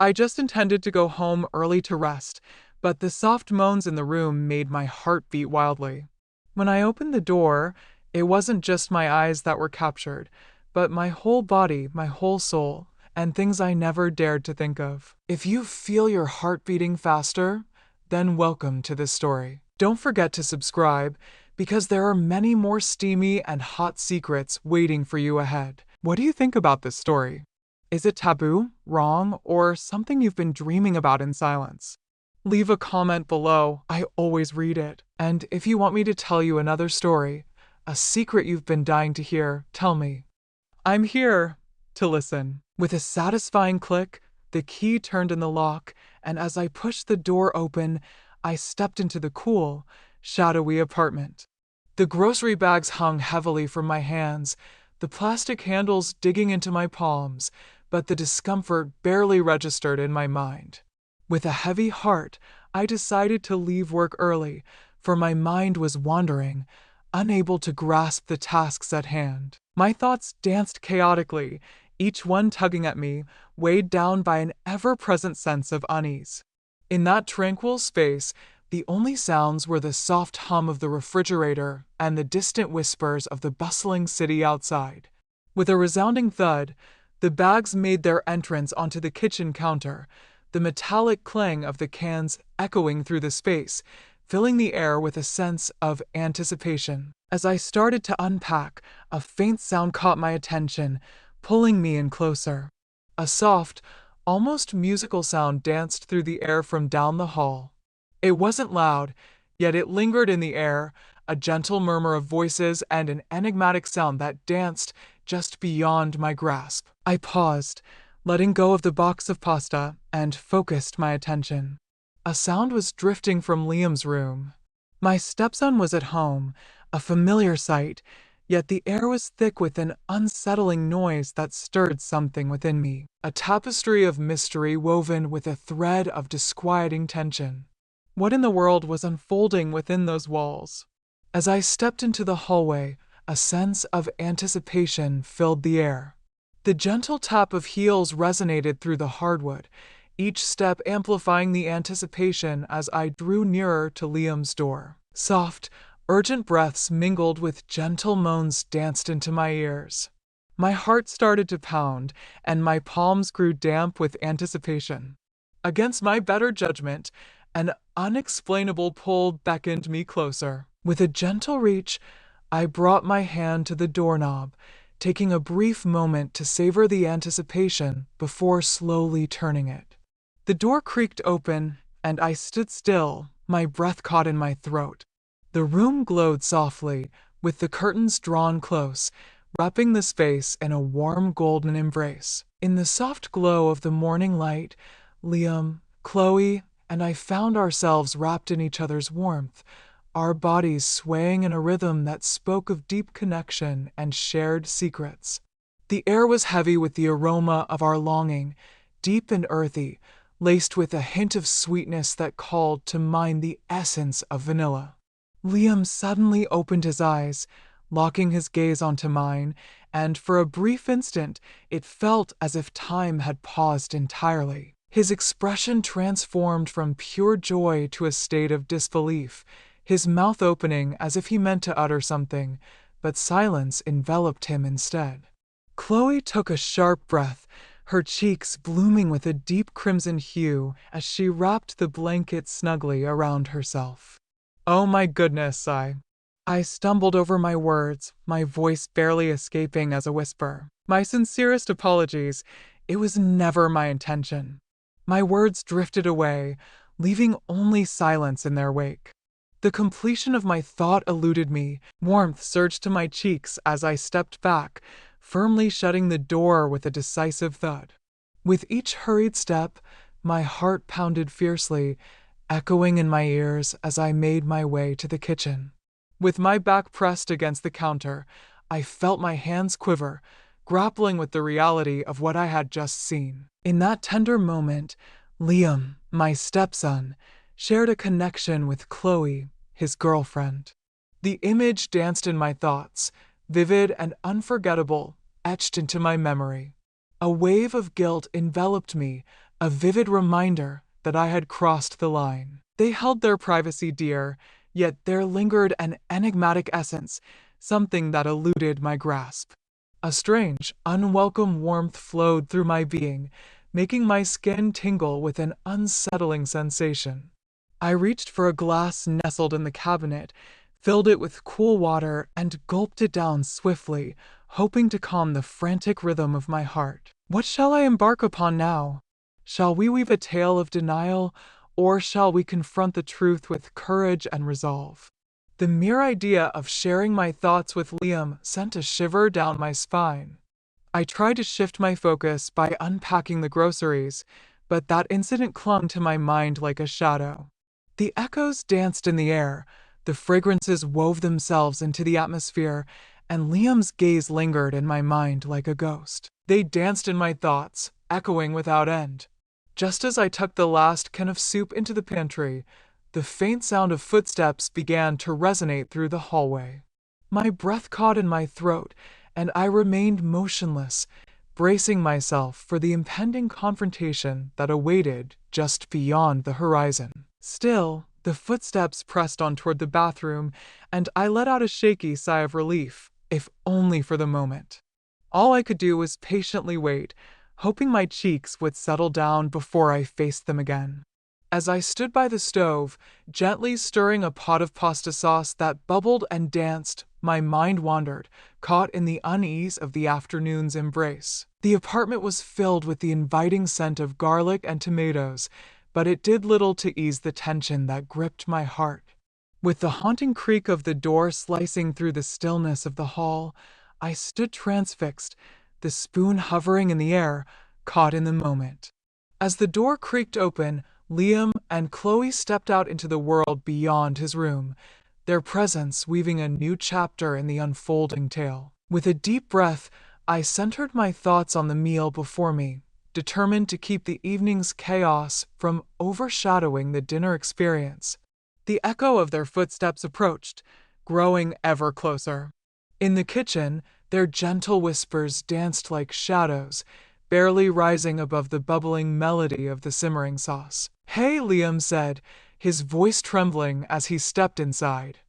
I just intended to go home early to rest, but the soft moans in the room made my heart beat wildly. When I opened the door, it wasn't just my eyes that were captured, but my whole body, my whole soul, and things I never dared to think of. If you feel your heart beating faster, then welcome to this story. Don't forget to subscribe, because there are many more steamy and hot secrets waiting for you ahead. What do you think about this story? Is it taboo, wrong, or something you've been dreaming about in silence? Leave a comment below, I always read it. And if you want me to tell you another story, a secret you've been dying to hear, tell me. I'm here to listen. With a satisfying click, the key turned in the lock, and as I pushed the door open, I stepped into the cool, shadowy apartment. The grocery bags hung heavily from my hands, the plastic handles digging into my palms, but the discomfort barely registered in my mind. With a heavy heart, I decided to leave work early, for my mind was wandering, unable to grasp the tasks at hand. My thoughts danced chaotically, each one tugging at me, weighed down by an ever-present sense of unease. In that tranquil space, the only sounds were the soft hum of the refrigerator and the distant whispers of the bustling city outside. With a resounding thud, the bags made their entrance onto the kitchen counter, the metallic clang of the cans echoing through the space, filling the air with a sense of anticipation. As I started to unpack, a faint sound caught my attention, pulling me in closer. A soft, almost musical sound danced through the air from down the hall. It wasn't loud, yet it lingered in the air, a gentle murmur of voices and an enigmatic sound that danced just beyond my grasp. I paused, letting go of the box of pasta, and focused my attention. A sound was drifting from Liam's room. My stepson was at home, a familiar sight, yet the air was thick with an unsettling noise that stirred something within me, a tapestry of mystery woven with a thread of disquieting tension. What in the world was unfolding within those walls? As I stepped into the hallway, a sense of anticipation filled the air. The gentle tap of heels resonated through the hardwood, each step amplifying the anticipation as I drew nearer to Liam's door. Soft, urgent breaths mingled with gentle moans danced into my ears. My heart started to pound, and my palms grew damp with anticipation. Against my better judgment, an unexplainable pull beckoned me closer. With a gentle reach, I brought my hand to the doorknob, taking a brief moment to savor the anticipation before slowly turning it. The door creaked open, and I stood still, my breath caught in my throat. The room glowed softly, with the curtains drawn close, wrapping the space in a warm golden embrace. In the soft glow of the morning light, Liam, Chloe, and I found ourselves wrapped in each other's warmth, our bodies swaying in a rhythm that spoke of deep connection and shared secrets. The air was heavy with the aroma of our longing, deep and earthy, laced with a hint of sweetness that called to mind the essence of vanilla. Liam suddenly opened his eyes, locking his gaze onto mine, and for a brief instant it felt as if time had paused entirely. His expression transformed from pure joy to a state of disbelief, his mouth opening as if he meant to utter something, but silence enveloped him instead. Chloe took a sharp breath, her cheeks blooming with a deep crimson hue as she wrapped the blanket snugly around herself. Oh my goodness, I stumbled over my words, my voice barely escaping as a whisper. My sincerest apologies, it was never my intention. My words drifted away, leaving only silence in their wake. The completion of my thought eluded me, warmth surged to my cheeks as I stepped back, firmly shutting the door with a decisive thud. With each hurried step, my heart pounded fiercely, echoing in my ears as I made my way to the kitchen. With my back pressed against the counter, I felt my hands quiver, grappling with the reality of what I had just seen. In that tender moment, Liam, my stepson, shared a connection with Chloe, his girlfriend. The image danced in my thoughts, vivid and unforgettable, etched into my memory. A wave of guilt enveloped me, a vivid reminder that I had crossed the line. They held their privacy dear, yet there lingered an enigmatic essence, something that eluded my grasp. A strange, unwelcome warmth flowed through my being, making my skin tingle with an unsettling sensation. I reached for a glass nestled in the cabinet, filled it with cool water, and gulped it down swiftly, hoping to calm the frantic rhythm of my heart. What shall I embark upon now? Shall we weave a tale of denial, or shall we confront the truth with courage and resolve? The mere idea of sharing my thoughts with Liam sent a shiver down my spine. I tried to shift my focus by unpacking the groceries, but that incident clung to my mind like a shadow. The echoes danced in the air, the fragrances wove themselves into the atmosphere, and Liam's gaze lingered in my mind like a ghost. They danced in my thoughts, echoing without end. Just as I tucked the last can of soup into the pantry, the faint sound of footsteps began to resonate through the hallway. My breath caught in my throat, and I remained motionless, bracing myself for the impending confrontation that awaited just beyond the horizon. Still, the footsteps pressed on toward the bathroom, and I let out a shaky sigh of relief, if only for the moment. All I could do was patiently wait, hoping my cheeks would settle down before I faced them again. As I stood by the stove, gently stirring a pot of pasta sauce that bubbled and danced, my mind wandered, caught in the unease of the afternoon's embrace. The apartment was filled with the inviting scent of garlic and tomatoes, but it did little to ease the tension that gripped my heart. With the haunting creak of the door slicing through the stillness of the hall, I stood transfixed, the spoon hovering in the air, caught in the moment. As the door creaked open, Liam and Chloe stepped out into the world beyond his room, their presence weaving a new chapter in the unfolding tale. With a deep breath, I centered my thoughts on the meal before me, determined to keep the evening's chaos from overshadowing the dinner experience. The echo of their footsteps approached, growing ever closer. In the kitchen, their gentle whispers danced like shadows, barely rising above the bubbling melody of the simmering sauce. "Hey," Liam said, his voice trembling as he stepped inside.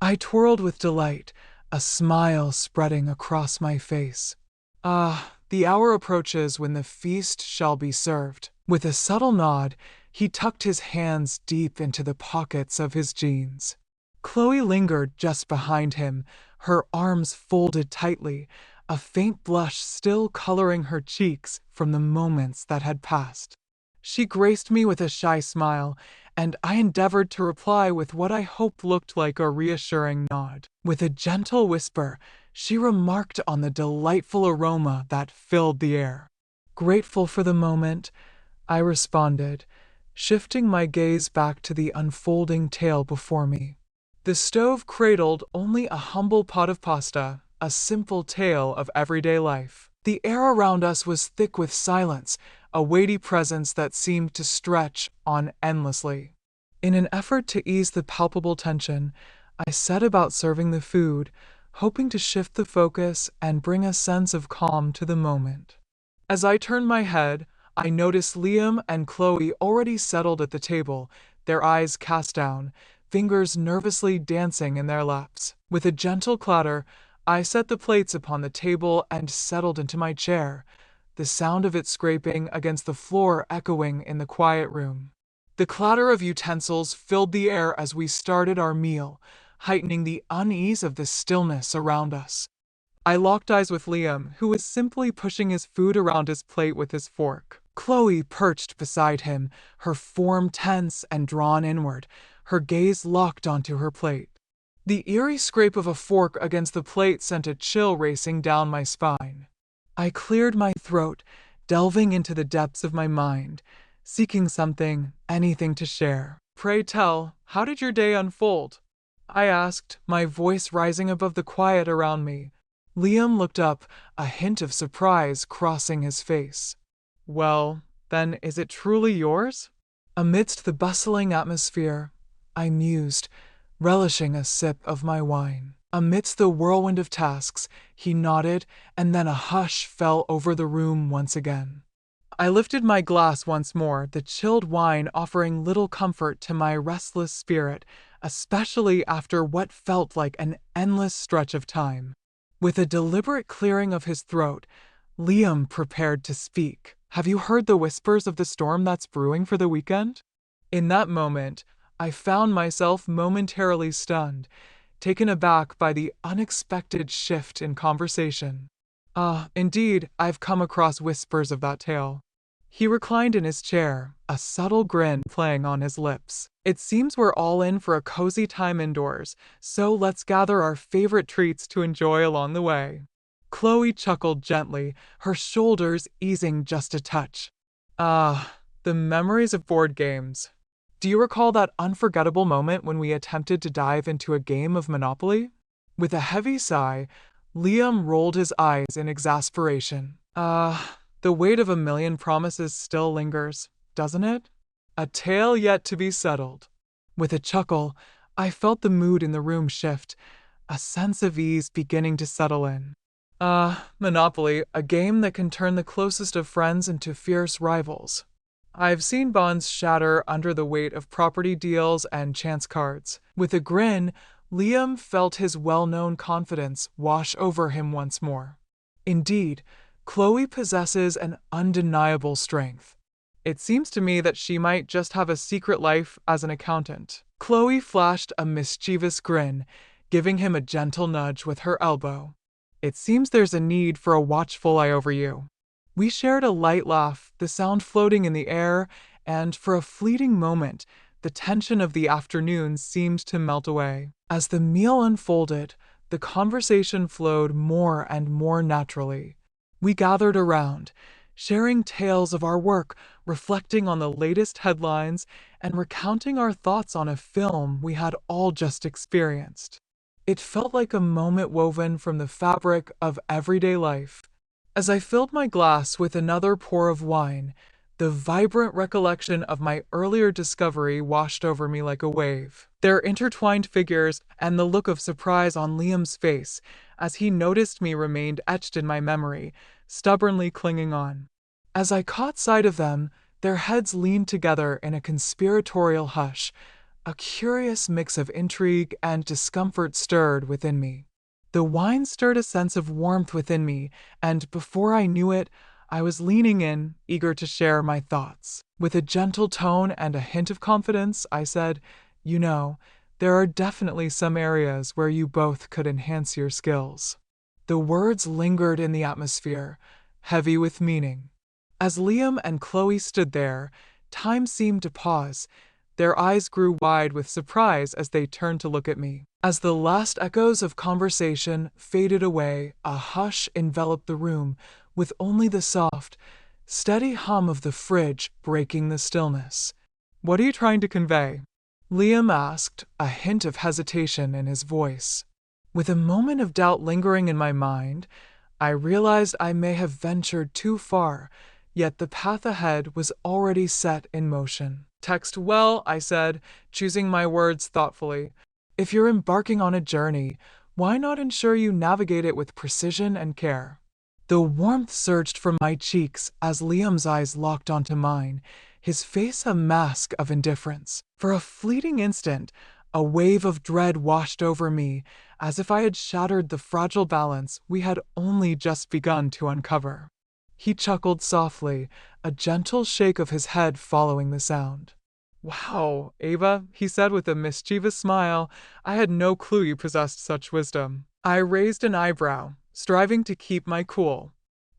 I twirled with delight, a smile spreading across my face. Ah, the hour approaches when the feast shall be served. With a subtle nod, he tucked his hands deep into the pockets of his jeans. Chloe lingered just behind him, her arms folded tightly, a faint blush still coloring her cheeks from the moments that had passed. She graced me with a shy smile, and I endeavored to reply with what I hoped looked like a reassuring nod. With a gentle whisper, she remarked on the delightful aroma that filled the air. Grateful for the moment, I responded, shifting my gaze back to the unfolding tale before me. The stove cradled only a humble pot of pasta, a simple tale of everyday life. The air around us was thick with silence, a weighty presence that seemed to stretch on endlessly. In an effort to ease the palpable tension, I set about serving the food, hoping to shift the focus and bring a sense of calm to the moment. As I turned my head, I noticed Liam and Chloe already settled at the table, their eyes cast down, fingers nervously dancing in their laps. With a gentle clatter, I set the plates upon the table and settled into my chair, the sound of it scraping against the floor echoing in the quiet room. The clatter of utensils filled the air as we started our meal, heightening the unease of the stillness around us. I locked eyes with Liam, who was simply pushing his food around his plate with his fork. Chloe perched beside him, her form tense and drawn inward, her gaze locked onto her plate. The eerie scrape of a fork against the plate sent a chill racing down my spine. I cleared my throat, delving into the depths of my mind, seeking something, anything to share. "Pray tell, how did your day unfold?" I asked, my voice rising above the quiet around me. Liam looked up, a hint of surprise crossing his face. "Well, then is it truly yours?" Amidst the bustling atmosphere, I mused, relishing a sip of my wine. Amidst the whirlwind of tasks, he nodded, and then a hush fell over the room once again. I lifted my glass once more, the chilled wine offering little comfort to my restless spirit, especially after what felt like an endless stretch of time. With a deliberate clearing of his throat, Liam prepared to speak. Have you heard the whispers of the storm that's brewing for the weekend? In that moment, I found myself momentarily stunned, taken aback by the unexpected shift in conversation. Indeed, I've come across whispers of that tale. He reclined in his chair, a subtle grin playing on his lips. It seems we're all in for a cozy time indoors, so let's gather our favorite treats to enjoy along the way. Chloe chuckled gently, her shoulders easing just a touch. The memories of board games. Do you recall that unforgettable moment when we attempted to dive into a game of Monopoly? With a heavy sigh, Liam rolled his eyes in exasperation. The weight of a million promises still lingers, doesn't it? A tale yet to be settled. With a chuckle, I felt the mood in the room shift, a sense of ease beginning to settle in. Monopoly, a game that can turn the closest of friends into fierce rivals. I've seen bonds shatter under the weight of property deals and chance cards. With a grin, Liam felt his well-known confidence wash over him once more. Indeed, Chloe possesses an undeniable strength. It seems to me that she might just have a secret life as an accountant. Chloe flashed a mischievous grin, giving him a gentle nudge with her elbow. It seems there's a need for a watchful eye over you. We shared a light laugh, the sound floating in the air, and for a fleeting moment, the tension of the afternoon seemed to melt away. As the meal unfolded, the conversation flowed more and more naturally. We gathered around, sharing tales of our work, reflecting on the latest headlines, and recounting our thoughts on a film we had all just experienced. It felt like a moment woven from the fabric of everyday life. As I filled my glass with another pour of wine, the vibrant recollection of my earlier discovery washed over me like a wave. Their intertwined figures and the look of surprise on Liam's face as he noticed me remained etched in my memory, stubbornly clinging on. As I caught sight of them, their heads leaned together in a conspiratorial hush. A curious mix of intrigue and discomfort stirred within me. The wine stirred a sense of warmth within me, and before I knew it, I was leaning in, eager to share my thoughts. With a gentle tone and a hint of confidence, I said, "You know, there are definitely some areas where you both could enhance your skills." The words lingered in the atmosphere, heavy with meaning. As Liam and Chloe stood there, time seemed to pause. Their eyes grew wide with surprise as they turned to look at me. As the last echoes of conversation faded away, a hush enveloped the room, with only the soft, steady hum of the fridge breaking the stillness. "What are you trying to convey?" Liam asked, a hint of hesitation in his voice. With a moment of doubt lingering in my mind, I realized I may have ventured too far, yet the path ahead was already set in motion. "Text well," I said, choosing my words thoughtfully. "If you're embarking on a journey, why not ensure you navigate it with precision and care?" The warmth surged from my cheeks as Liam's eyes locked onto mine, his face a mask of indifference. For a fleeting instant, a wave of dread washed over me, as if I had shattered the fragile balance we had only just begun to uncover. He chuckled softly, a gentle shake of his head following the sound. "Wow, Ava," he said with a mischievous smile, "I had no clue you possessed such wisdom." I raised an eyebrow, striving to keep my cool.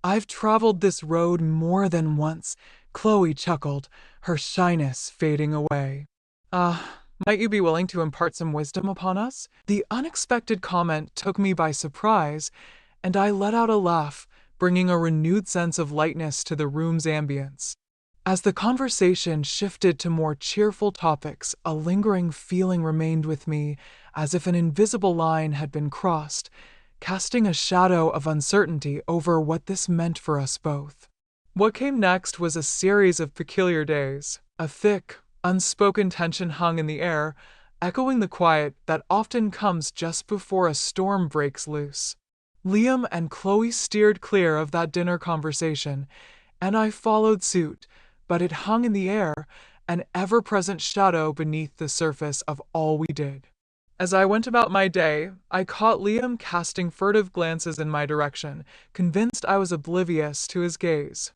"I've traveled this road more than once," Chloe chuckled, her shyness fading away. Might you be willing to impart some wisdom upon us?" The unexpected comment took me by surprise, and I let out a laugh, bringing a renewed sense of lightness to the room's ambience. As the conversation shifted to more cheerful topics, a lingering feeling remained with me, as if an invisible line had been crossed, casting a shadow of uncertainty over what this meant for us both. What came next was a series of peculiar days. A thick, unspoken tension hung in the air, echoing the quiet that often comes just before a storm breaks loose. Liam and Chloe steered clear of that dinner conversation, And I followed suit, but it hung in the air, an ever-present shadow beneath the surface of all we did. As I went about my day, I caught Liam casting furtive glances in my direction, convinced I was oblivious to his gaze.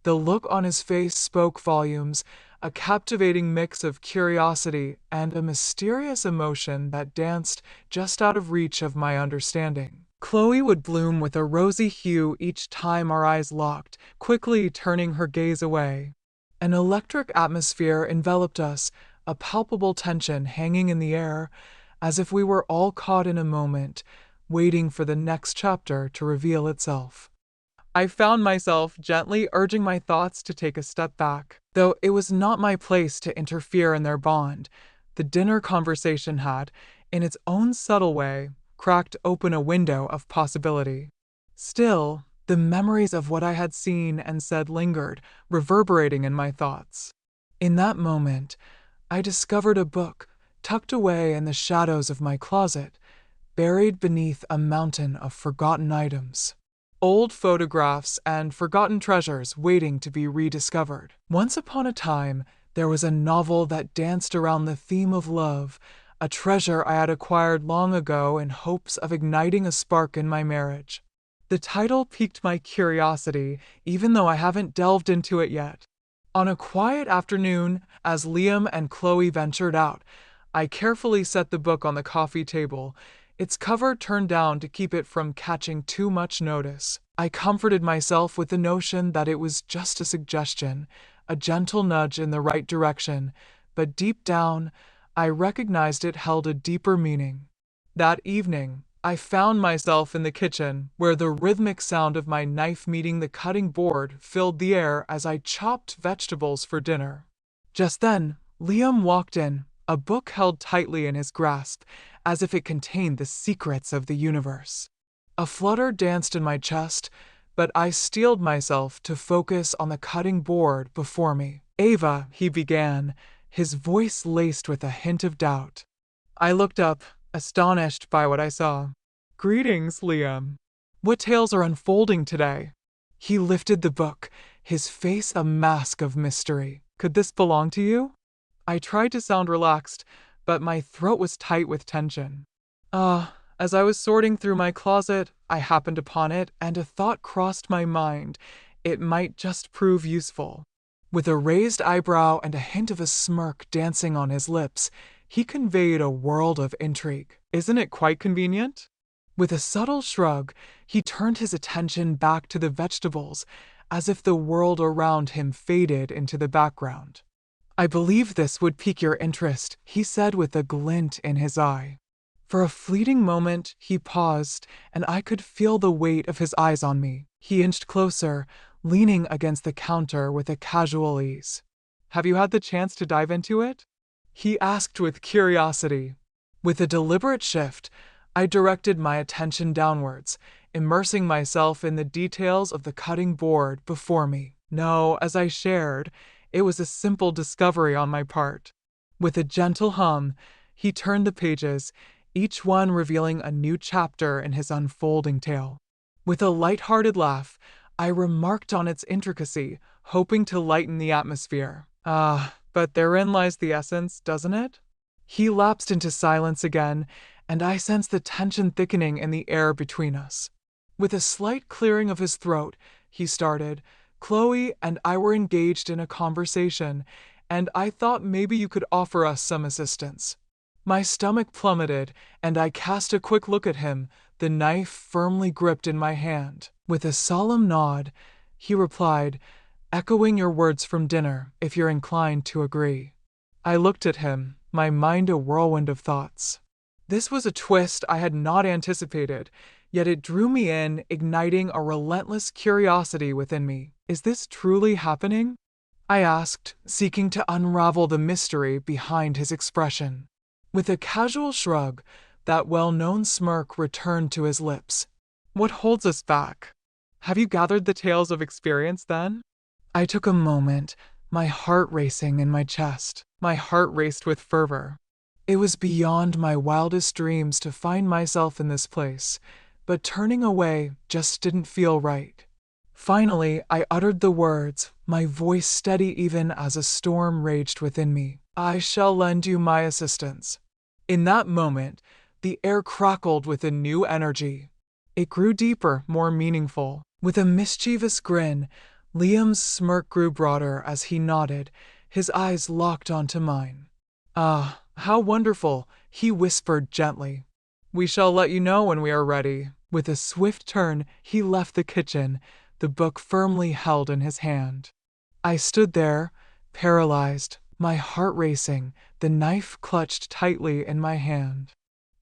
The look on his face spoke volumes, a captivating mix of curiosity and a mysterious emotion that danced just out of reach of my understanding. Chloe would bloom with a rosy hue each time our eyes locked, quickly turning her gaze away. An electric atmosphere enveloped us, a palpable tension hanging in the air, as if we were all caught in a moment, waiting for the next chapter to reveal itself. I found myself gently urging my thoughts to take a step back, though it was not my place to interfere in their bond. The dinner conversation had, in its own subtle way, cracked open a window of possibility. Still, the memories of what I had seen and said lingered, reverberating in my thoughts. In that moment, I discovered a book tucked away in the shadows of my closet, buried beneath a mountain of forgotten items. Old photographs and forgotten treasures waiting to be rediscovered. Once upon a time, there was a novel that danced around the theme of love, a treasure I had acquired long ago in hopes of igniting a spark in my marriage. The title piqued my curiosity, even though I haven't delved into it yet. On a quiet afternoon, as Liam and Chloe ventured out, I carefully set the book on the coffee table, its cover turned down to keep it from catching too much notice. I comforted myself with the notion that it was just a suggestion, a gentle nudge in the right direction, but deep down, I recognized it held a deeper meaning. That evening, I found myself in the kitchen, where the rhythmic sound of my knife meeting the cutting board filled the air as I chopped vegetables for dinner. Just then, Liam walked in, a book held tightly in his grasp, as if it contained the secrets of the universe. A flutter danced in my chest, but I steeled myself to focus on the cutting board before me. "Ava," he began, his voice laced with a hint of doubt. I looked up, astonished by what I saw. "Greetings, Liam. What tales are unfolding today?" He lifted the book, his face a mask of mystery. "Could this belong to you?" I tried to sound relaxed, but my throat was tight with tension. As I was sorting through my closet, I happened upon it, and a thought crossed my mind. It might just prove useful. With a raised eyebrow and a hint of a smirk dancing on his lips, he conveyed a world of intrigue. "Isn't it quite convenient?" With a subtle shrug, he turned his attention back to the vegetables, as if the world around him faded into the background. "I believe this would pique your interest," he said with a glint in his eye. For a fleeting moment, he paused, and I could feel the weight of his eyes on me. He inched closer, leaning against the counter with a casual ease. "Have you had the chance to dive into it?" he asked with curiosity. With a deliberate shift, I directed my attention downwards, immersing myself in the details of the cutting board before me. No, as I shared, it was a simple discovery on my part. With a gentle hum, he turned the pages, each one revealing a new chapter in his unfolding tale. With a light-hearted laugh, I remarked on its intricacy, hoping to lighten the atmosphere. But therein lies the essence, doesn't it?" He lapsed into silence again, and I sensed the tension thickening in the air between us. With a slight clearing of his throat, he started, "Chloe and I were engaged in a conversation, and I thought maybe you could offer us some assistance." My stomach plummeted, and I cast a quick look at him, the knife firmly gripped in my hand. With a solemn nod, he replied, "Echoing your words from dinner, if you're inclined to agree." I looked at him, my mind a whirlwind of thoughts. This was a twist I had not anticipated, yet it drew me in, igniting a relentless curiosity within me. "Is this truly happening?" I asked, seeking to unravel the mystery behind his expression. With a casual shrug, that well-known smirk returned to his lips. "What holds us back? Have you gathered the tales of experience then?" I took a moment, my heart racing in my chest. My heart raced with fervor. It was beyond my wildest dreams to find myself in this place, but turning away just didn't feel right. Finally, I uttered the words, my voice steady even as a storm raged within me. I shall lend you my assistance. In that moment, the air crackled with a new energy. It grew deeper, more meaningful. With a mischievous grin, Liam's smirk grew broader as he nodded, his eyes locked onto mine. Ah, how wonderful, he whispered gently. We shall let you know when we are ready. With a swift turn, he left the kitchen, the book firmly held in his hand. I stood there, paralyzed, my heart racing, the knife clutched tightly in my hand.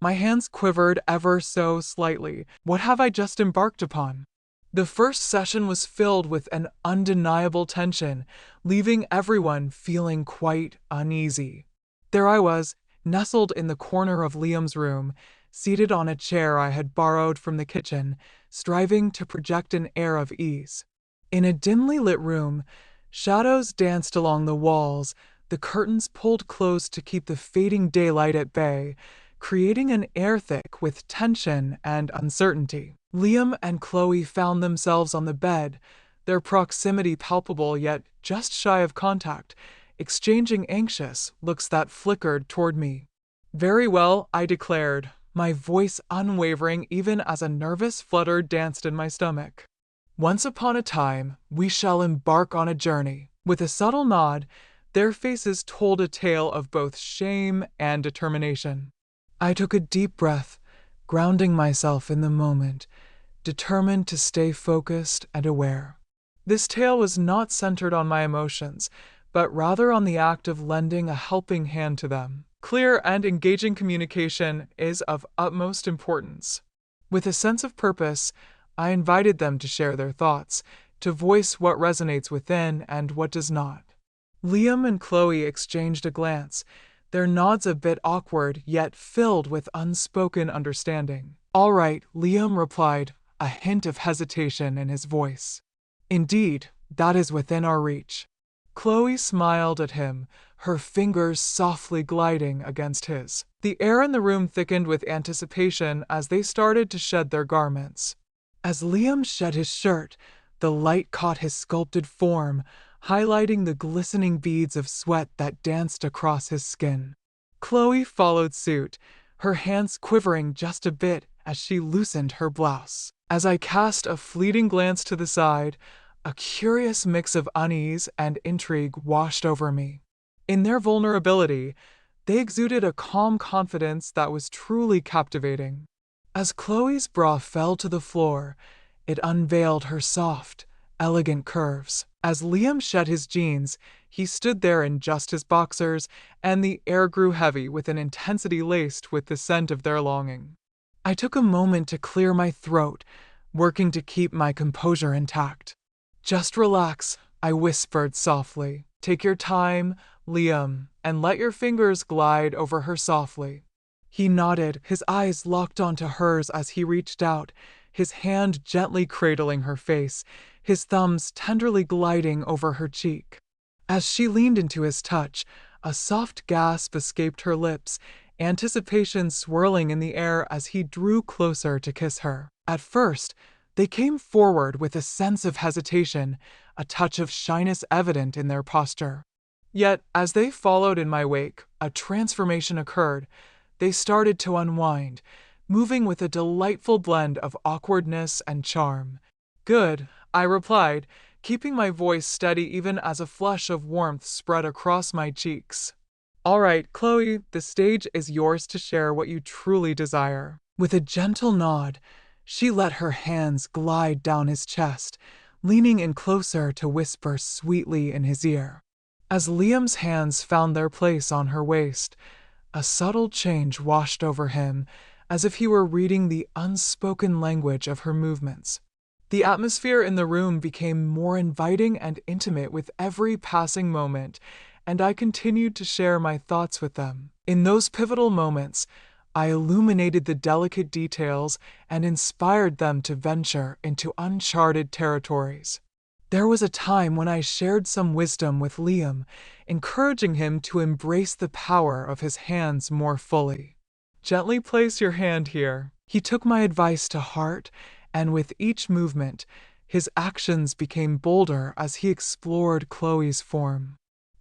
My hands quivered ever so slightly. What have I just embarked upon? The first session was filled with an undeniable tension, leaving everyone feeling quite uneasy. There I was, nestled in the corner of Liam's room, seated on a chair I had borrowed from the kitchen, striving to project an air of ease. In a dimly lit room, shadows danced along the walls, the curtains pulled close to keep the fading daylight at bay, creating an air thick with tension and uncertainty. Liam and Chloe found themselves on the bed, their proximity palpable yet just shy of contact, exchanging anxious looks that flickered toward me. Very well, I declared, my voice unwavering even as a nervous flutter danced in my stomach. Once upon a time, we shall embark on a journey. With a subtle nod, their faces told a tale of both shame and determination. I took a deep breath, grounding myself in the moment, determined to stay focused and aware. This tale was not centered on my emotions, but rather on the act of lending a helping hand to them. Clear and engaging communication is of utmost importance. With a sense of purpose, I invited them to share their thoughts, to voice what resonates within and what does not. Liam and Chloe exchanged a glance, their nods a bit awkward yet filled with unspoken understanding. All right, Liam replied, a hint of hesitation in his voice. Indeed, that is within our reach. Chloe smiled at him, her fingers softly gliding against his. The air in the room thickened with anticipation as they started to shed their garments. As Liam shed his shirt, the light caught his sculpted form, highlighting the glistening beads of sweat that danced across his skin. Chloe followed suit, her hands quivering just a bit as she loosened her blouse. As I cast a fleeting glance to the side, a curious mix of unease and intrigue washed over me. In their vulnerability, they exuded a calm confidence that was truly captivating. As Chloe's bra fell to the floor, it unveiled her soft, elegant curves. As Liam shed his jeans, he stood there in just his boxers, and the air grew heavy with an intensity laced with the scent of their longing. I took a moment to clear my throat, working to keep my composure intact. Just relax, I whispered softly. Take your time, Liam, and let your fingers glide over her softly. He nodded, his eyes locked onto hers as he reached out, his hand gently cradling her face, his thumbs tenderly gliding over her cheek. As she leaned into his touch, a soft gasp escaped her lips, anticipation swirling in the air as he drew closer to kiss her. At first, they came forward with a sense of hesitation, a touch of shyness evident in their posture. Yet, as they followed in my wake, a transformation occurred. They started to unwind, moving with a delightful blend of awkwardness and charm. Good, I replied, keeping my voice steady even as a flush of warmth spread across my cheeks. All right, Chloe, the stage is yours to share what you truly desire. With a gentle nod, she let her hands glide down his chest, leaning in closer to whisper sweetly in his ear. As Liam's hands found their place on her waist, a subtle change washed over him, as if he were reading the unspoken language of her movements. The atmosphere in the room became more inviting and intimate with every passing moment, and I continued to share my thoughts with them. In those pivotal moments, I illuminated the delicate details and inspired them to venture into uncharted territories. There was a time when I shared some wisdom with Liam, encouraging him to embrace the power of his hands more fully. Gently place your hand here. He took my advice to heart, and with each movement, His actions became bolder as he explored Chloe's form.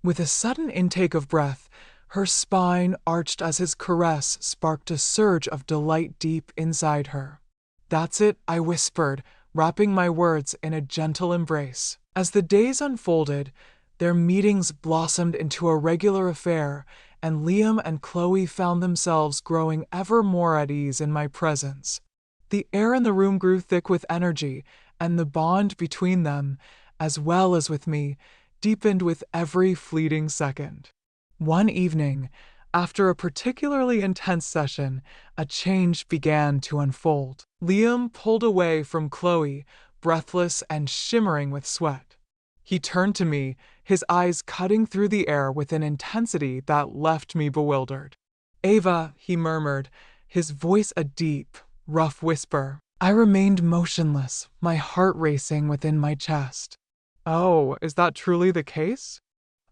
With a sudden intake of breath, her spine arched as his caress sparked a surge of delight deep inside her. "That's it," I whispered, wrapping my words in a gentle embrace. As the days unfolded, their meetings blossomed into a regular affair, and Liam and Chloe found themselves growing ever more at ease in my presence. The air in the room grew thick with energy, and the bond between them, as well as with me, deepened with every fleeting second. One evening, after a particularly intense session, a change began to unfold. Liam pulled away from Chloe, breathless and shimmering with sweat. He turned to me, his eyes cutting through the air with an intensity that left me bewildered. "Ava," he murmured, his voice a deep, rough whisper. I remained motionless, my heart racing within my chest. "Oh, is that truly the case?"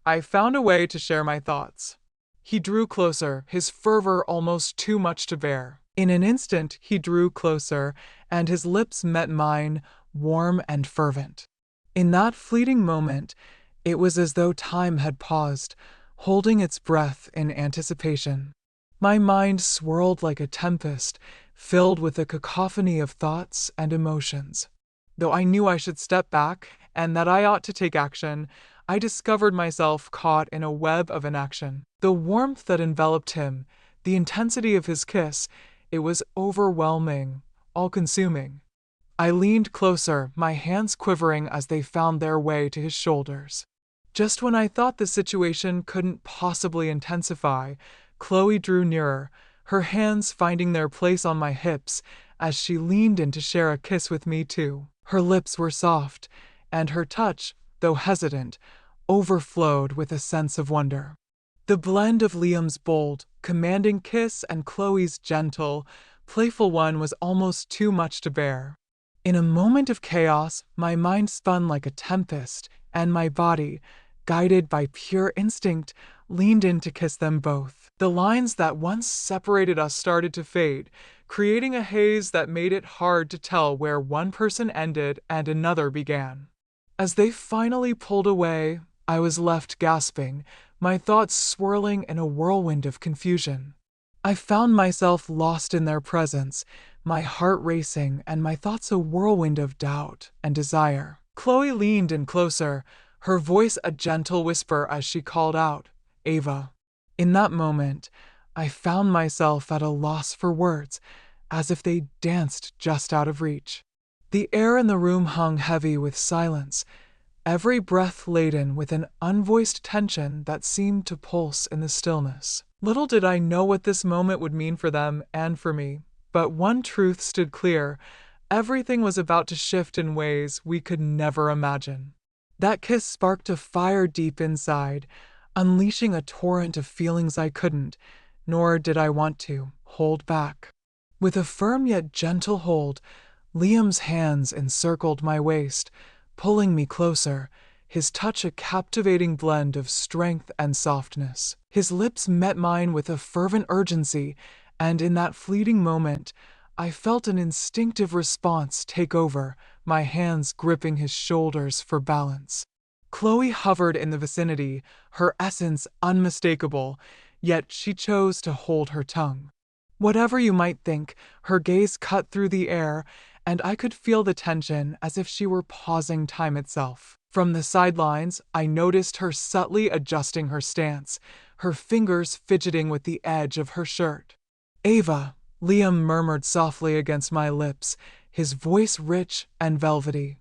I found a way to share my thoughts. He drew closer, his fervor almost too much to bear. In an instant, he drew closer, and his lips met mine, warm and fervent. In that fleeting moment, it was as though time had paused, holding its breath in anticipation. My mind swirled like a tempest, filled with a cacophony of thoughts and emotions. Though I knew I should step back and that I ought to take action, I discovered myself caught in a web of inaction. The warmth that enveloped him, the intensity of his kiss, it was overwhelming, all-consuming. I leaned closer, my hands quivering as they found their way to his shoulders. Just when I thought the situation couldn't possibly intensify, Chloe drew nearer, her hands finding their place on my hips as she leaned in to share a kiss with me too. Her lips were soft, and her touch, though hesitant, overflowed with a sense of wonder. The blend of Liam's bold, commanding kiss and Chloe's gentle, playful one was almost too much to bear. In a moment of chaos, my mind spun like a tempest, and my body, guided by pure instinct, leaned in to kiss them both. The lines that once separated us started to fade, creating a haze that made it hard to tell where one person ended and another began. As they finally pulled away, I was left gasping, my thoughts swirling in a whirlwind of confusion. I found myself lost in their presence, my heart racing and my thoughts a whirlwind of doubt and desire. Chloe leaned in closer, her voice a gentle whisper as she called out, "Ava." In that moment, I found myself at a loss for words, as if they danced just out of reach. The air in the room hung heavy with silence, every breath laden with an unvoiced tension that seemed to pulse in the stillness. Little did I know what this moment would mean for them and for me, but one truth stood clear: everything was about to shift in ways we could never imagine. That kiss sparked a fire deep inside, unleashing a torrent of feelings I couldn't, nor did I want to, hold back. With a firm yet gentle hold, Liam's hands encircled my waist, pulling me closer, his touch a captivating blend of strength and softness. His lips met mine with a fervent urgency, and in that fleeting moment, I felt an instinctive response take over, my hands gripping his shoulders for balance. Chloe hovered in the vicinity, her essence unmistakable, yet she chose to hold her tongue. Whatever you might think, her gaze cut through the air, and I could feel the tension as if she were pausing time itself. From the sidelines, I noticed her subtly adjusting her stance, her fingers fidgeting with the edge of her shirt. "Ava," Liam murmured softly against my lips, his voice rich and velvety.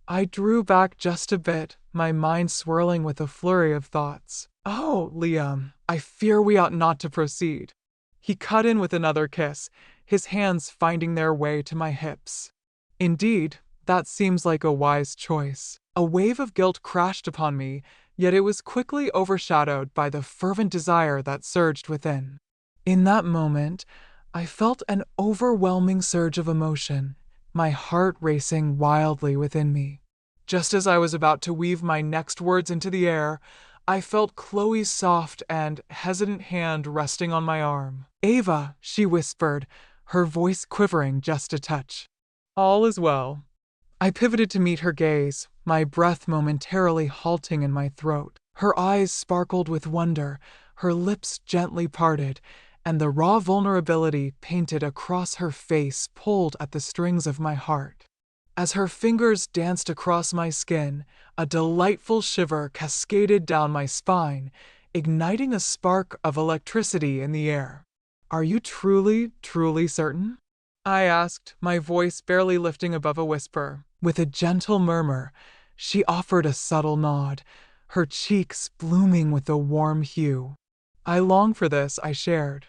I drew back just a bit, my mind swirling with a flurry of thoughts. "Oh, Liam, I fear we ought not to proceed." He cut in with another kiss, his hands finding their way to my hips. "Indeed, that seems like a wise choice." A wave of guilt crashed upon me, yet it was quickly overshadowed by the fervent desire that surged within. In that moment, I felt an overwhelming surge of emotion, my heart racing wildly within me. Just as I was about to weave my next words into the air, I felt Chloe's soft and hesitant hand resting on my arm. "Ava," she whispered, her voice quivering just a touch. "All is well." I pivoted to meet her gaze, my breath momentarily halting in my throat. Her eyes sparkled with wonder, her lips gently parted, and the raw vulnerability painted across her face pulled at the strings of my heart. As her fingers danced across my skin, a delightful shiver cascaded down my spine, igniting a spark of electricity in the air. Are you truly certain? I asked, my voice barely lifting above a whisper. With a gentle murmur, she offered a subtle nod, her cheeks blooming with a warm hue. I long for this, I shared.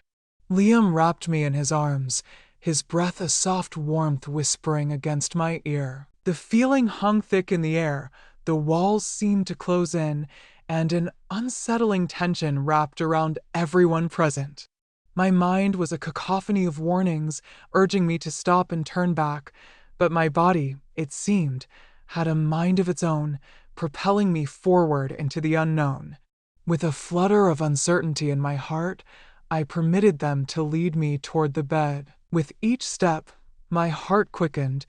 Liam wrapped me in his arms, his breath a soft warmth whispering against my ear. The feeling hung thick in the air, the walls seemed to close in, and an unsettling tension wrapped around everyone present. My mind was a cacophony of warnings, urging me to stop and turn back, but my body, it seemed, had a mind of its own, propelling me forward into the unknown. With a flutter of uncertainty in my heart, I permitted them to lead me toward the bed. With each step, my heart quickened,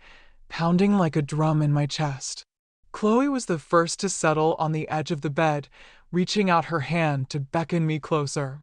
pounding like a drum in my chest. Chloe was the first to settle on the edge of the bed, reaching out her hand to beckon me closer.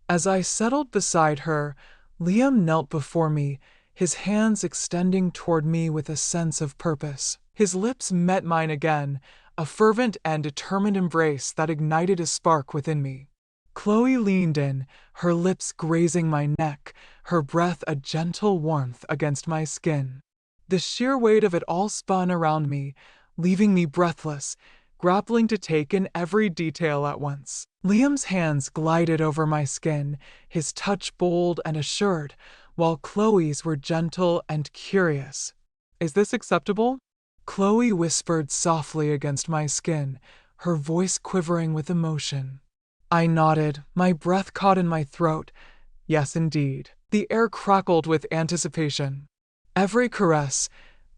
As I settled beside her, Liam knelt before me, his hands extending toward me with a sense of purpose. His lips met mine again, a fervent and determined embrace that ignited a spark within me. Chloe leaned in, her lips grazing my neck, her breath a gentle warmth against my skin. The sheer weight of it all spun around me, leaving me breathless, grappling to take in every detail at once. Liam's hands glided over my skin, his touch bold and assured, while Chloe's were gentle and curious. Is this acceptable? Chloe whispered softly against my skin, her voice quivering with emotion. I nodded, my breath caught in my throat. Yes, indeed. The air crackled with anticipation. Every caress,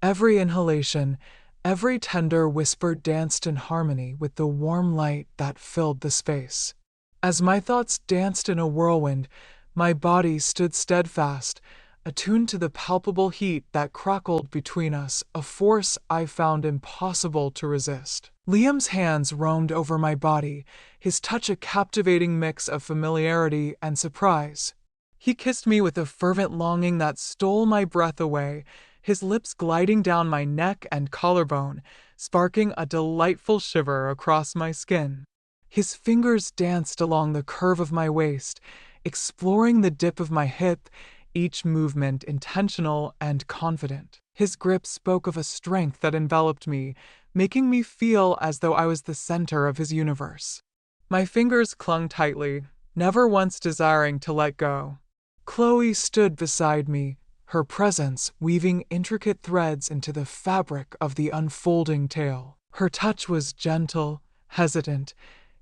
every inhalation, every tender whisper danced in harmony with the warm light that filled the space. As my thoughts danced in a whirlwind, my body stood steadfast, attuned to the palpable heat that crackled between us, a force I found impossible to resist. Liam's hands roamed over my body, his touch a captivating mix of familiarity and surprise. He kissed me with a fervent longing that stole my breath away, his lips gliding down my neck and collarbone, sparking a delightful shiver across my skin. His fingers danced along the curve of my waist, exploring the dip of my hip, each movement intentional and confident. His grip spoke of a strength that enveloped me, making me feel as though I was the center of his universe. My fingers clung tightly, never once desiring to let go. Chloe stood beside me, her presence weaving intricate threads into the fabric of the unfolding tale. Her touch was gentle, hesitant,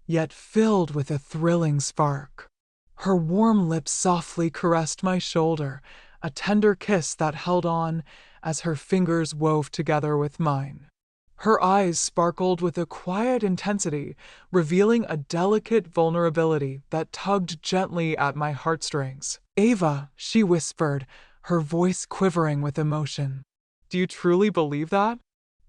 yet filled with a thrilling spark. Her warm lips softly caressed my shoulder, a tender kiss that held on as her fingers wove together with mine. Her eyes sparkled with a quiet intensity, revealing a delicate vulnerability that tugged gently at my heartstrings. "Ava," she whispered, her voice quivering with emotion. "Do you truly believe that?"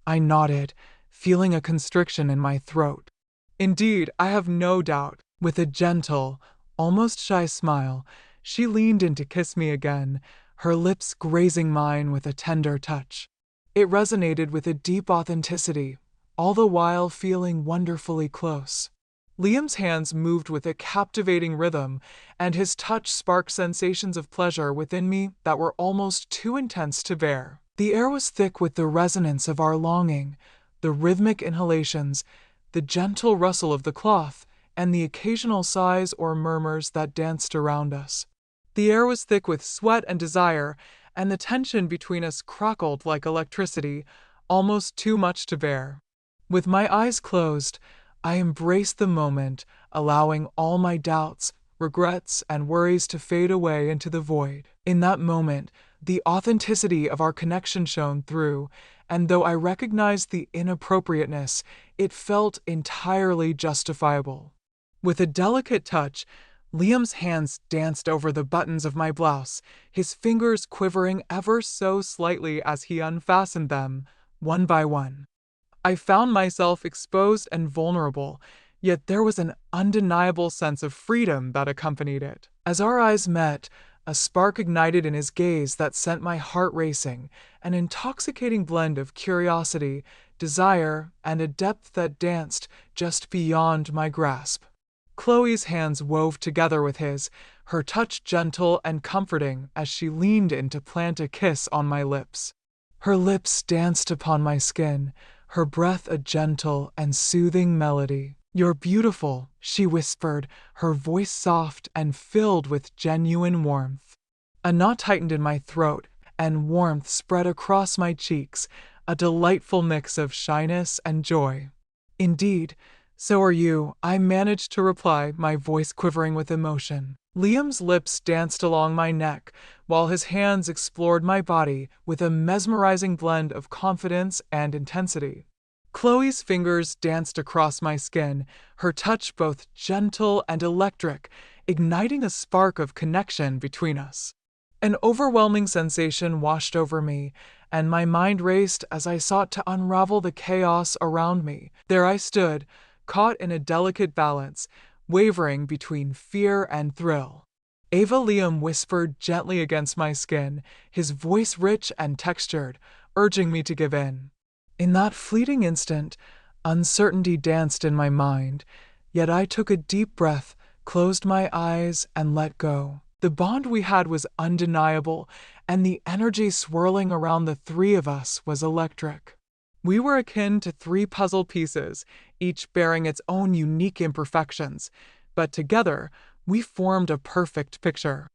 I nodded, feeling a constriction in my throat. "Indeed, I have no doubt." With a gentle, almost shy smile, she leaned in to kiss me again, her lips grazing mine with a tender touch. It resonated with a deep authenticity, all the while feeling wonderfully close. Liam's hands moved with a captivating rhythm, and his touch sparked sensations of pleasure within me that were almost too intense to bear. The air was thick with the resonance of our longing, the rhythmic inhalations, the gentle rustle of the cloth, and the occasional sighs or murmurs that danced around us. The air was thick with sweat and desire, and the tension between us crackled like electricity, almost too much to bear. With my eyes closed, I embraced the moment, allowing all my doubts, regrets, and worries to fade away into the void. In that moment, the authenticity of our connection shone through, and though I recognized the inappropriateness, it felt entirely justifiable. With a delicate touch, Liam's hands danced over the buttons of my blouse, his fingers quivering ever so slightly as he unfastened them, one by one. I found myself exposed and vulnerable, yet there was an undeniable sense of freedom that accompanied it. As our eyes met, a spark ignited in his gaze that sent my heart racing, an intoxicating blend of curiosity, desire, and a depth that danced just beyond my grasp. Chloe's hands wove together with his, her touch gentle and comforting as she leaned in to plant a kiss on my lips. Her lips danced upon my skin, her breath a gentle and soothing melody. "You're beautiful," she whispered, her voice soft and filled with genuine warmth. A knot tightened in my throat, and warmth spread across my cheeks, a delightful mix of shyness and joy. "Indeed, so are you," I managed to reply, my voice quivering with emotion. Liam's lips danced along my neck, while his hands explored my body with a mesmerizing blend of confidence and intensity. Chloe's fingers danced across my skin, her touch both gentle and electric, igniting a spark of connection between us. An overwhelming sensation washed over me, and my mind raced as I sought to unravel the chaos around me. There I stood, caught in a delicate balance, wavering between fear and thrill. Ava, Liam whispered gently against my skin, his voice rich and textured, urging me to give in. In that fleeting instant, uncertainty danced in my mind, yet I took a deep breath, closed my eyes, and let go. The bond we had was undeniable, and the energy swirling around the three of us was electric. We were akin to three puzzle pieces, each bearing its own unique imperfections, but together we formed a perfect picture.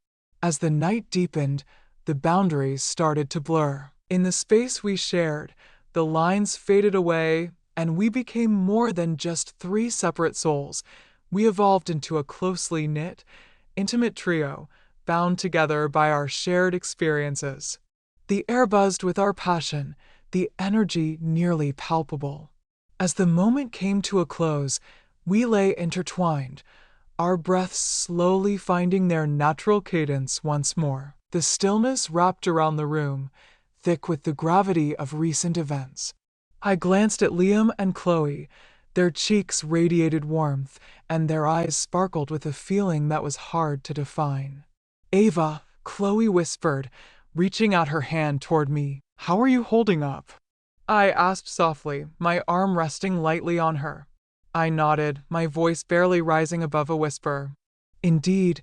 As the night deepened, the boundaries started to blur. In the space we shared, the lines faded away, and we became more than just three separate souls. We evolved into a closely knit, intimate trio, bound together by our shared experiences. The air buzzed with our passion, the energy nearly palpable. As the moment came to a close, we lay intertwined, our breaths slowly finding their natural cadence once more. The stillness wrapped around the room, thick with the gravity of recent events. I glanced at Liam and Chloe. Their cheeks radiated warmth, and their eyes sparkled with a feeling that was hard to define. "Ava," Chloe whispered, reaching out her hand toward me. "How are you holding up?" I asked softly, my arm resting lightly on her. I nodded, my voice barely rising above a whisper. "Indeed,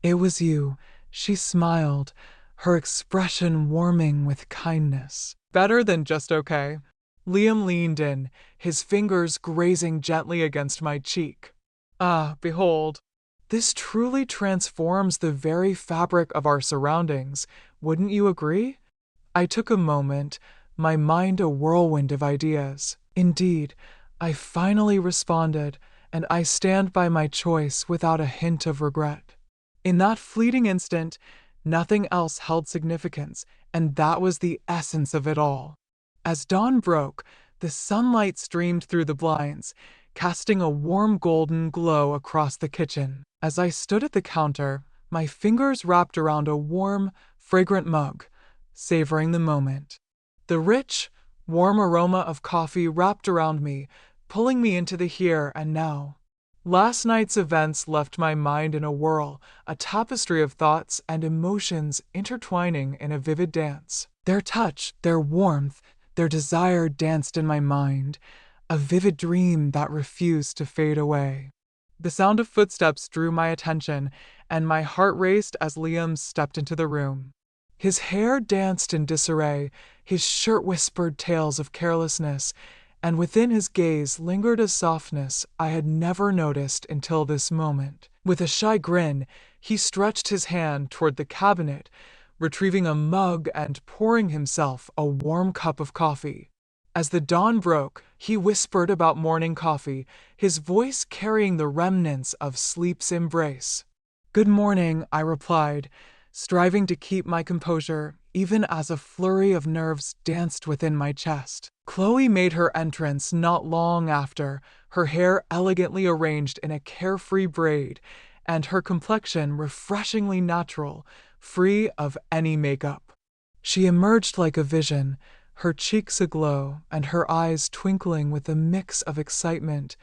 it was you," she smiled, her expression warming with kindness. "Better than just okay." Liam leaned in, his fingers grazing gently against my cheek. "Ah, behold. This truly transforms the very fabric of our surroundings, wouldn't you agree?" I took a moment, my mind a whirlwind of ideas. "Indeed," I finally responded, and I stand by my choice without a hint of regret. In that fleeting instant, nothing else held significance, and that was the essence of it all. As dawn broke, the sunlight streamed through the blinds, casting a warm golden glow across the kitchen. As I stood at the counter, my fingers wrapped around a warm, fragrant mug, savoring the moment. The rich, warm aroma of coffee wrapped around me, pulling me into the here and now. Last night's events left my mind in a whirl, a tapestry of thoughts and emotions intertwining in a vivid dance. Their touch, their warmth, their desire danced in my mind, a vivid dream that refused to fade away. The sound of footsteps drew my attention, and my heart raced as Liam stepped into the room. His hair danced in disarray, his shirt whispered tales of carelessness, and within his gaze lingered a softness I had never noticed until this moment. With a shy grin, he stretched his hand toward the cabinet, retrieving a mug and pouring himself a warm cup of coffee. As the dawn broke, he whispered about morning coffee, his voice carrying the remnants of sleep's embrace. "Good morning," I replied, striving to keep my composure, even as a flurry of nerves danced within my chest. Chloe made her entrance not long after, her hair elegantly arranged in a carefree braid, and her complexion refreshingly natural, free of any makeup. She emerged like a vision, her cheeks aglow and her eyes twinkling with a mix of excitement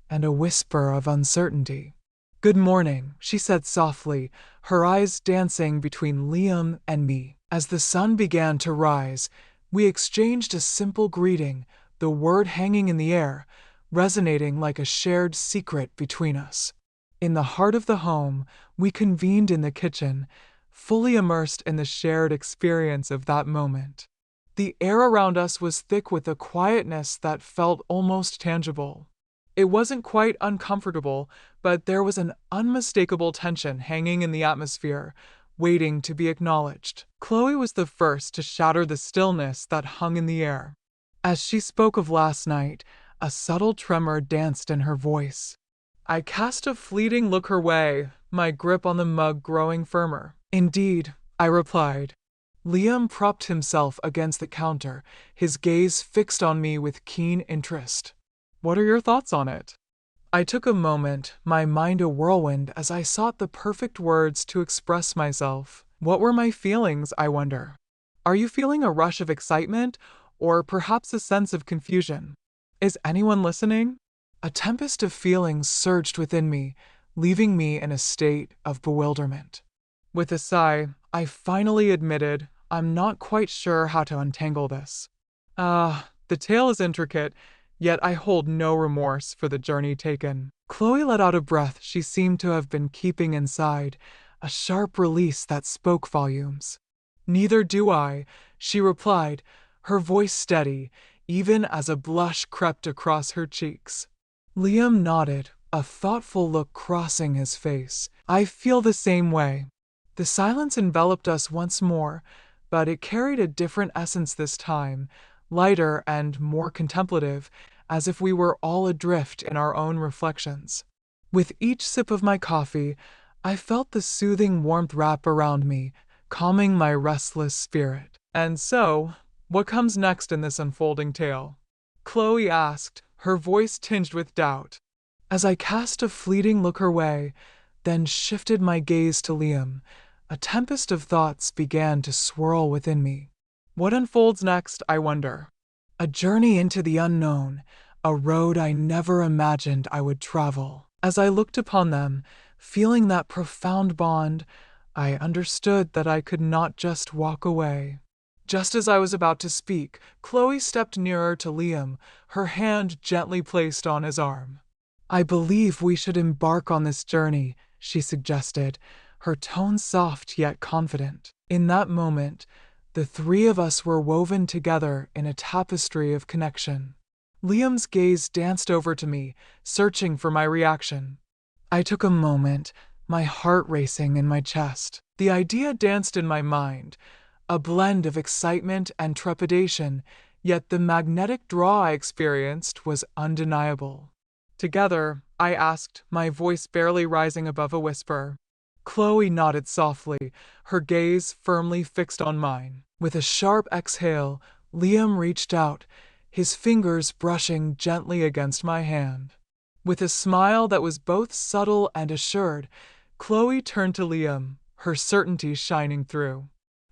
and a whisper of uncertainty. "Good morning," she said softly, her eyes dancing between Liam and me. As the sun began to rise, we exchanged a simple greeting, the word hanging in the air, resonating like a shared secret between us. In the heart of the home, we convened in the kitchen, fully immersed in the shared experience of that moment. The air around us was thick with a quietness that felt almost tangible. It wasn't quite uncomfortable, but there was an unmistakable tension hanging in the atmosphere, waiting to be acknowledged. Chloe was the first to shatter the stillness that hung in the air. As she spoke of last night, a subtle tremor danced in her voice. I cast a fleeting look her way, my grip on the mug growing firmer. "Indeed," I replied. Liam propped himself against the counter, his gaze fixed on me with keen interest. "What are your thoughts on it?" I took a moment, my mind a whirlwind as I sought the perfect words to express myself. What were my feelings, I wonder? Are you feeling a rush of excitement, or perhaps a sense of confusion? Is anyone listening? A tempest of feelings surged within me, leaving me in a state of bewilderment. With a sigh, I finally admitted, "I'm not quite sure how to untangle this." The tale is intricate, yet I hold no remorse for the journey taken. Chloe let out a breath she seemed to have been keeping inside, a sharp release that spoke volumes. "Neither do I," she replied, her voice steady, even as a blush crept across her cheeks. Liam nodded, a thoughtful look crossing his face. "I feel the same way." The silence enveloped us once more, but it carried a different essence this time, lighter and more contemplative, as if we were all adrift in our own reflections. With each sip of my coffee, I felt the soothing warmth wrap around me, calming my restless spirit. "And so, what comes next in this unfolding tale?" Chloe asked, her voice tinged with doubt. As I cast a fleeting look her way, then shifted my gaze to Liam, a tempest of thoughts began to swirl within me. What unfolds next, I wonder? A journey into the unknown, a road I never imagined I would travel. As I looked upon them, feeling that profound bond, I understood that I could not just walk away. Just as I was about to speak, Chloe stepped nearer to Liam, her hand gently placed on his arm. "I believe we should embark on this journey," she suggested, her tone soft yet confident. In that moment, the three of us were woven together in a tapestry of connection. Liam's gaze danced over to me, searching for my reaction. I took a moment, my heart racing in my chest. The idea danced in my mind, a blend of excitement and trepidation, yet the magnetic draw I experienced was undeniable. "Together?" I asked, my voice barely rising above a whisper. Chloe nodded softly, her gaze firmly fixed on mine. With a sharp exhale, Liam reached out, his fingers brushing gently against my hand. With a smile that was both subtle and assured, Chloe turned to Liam, her certainty shining through.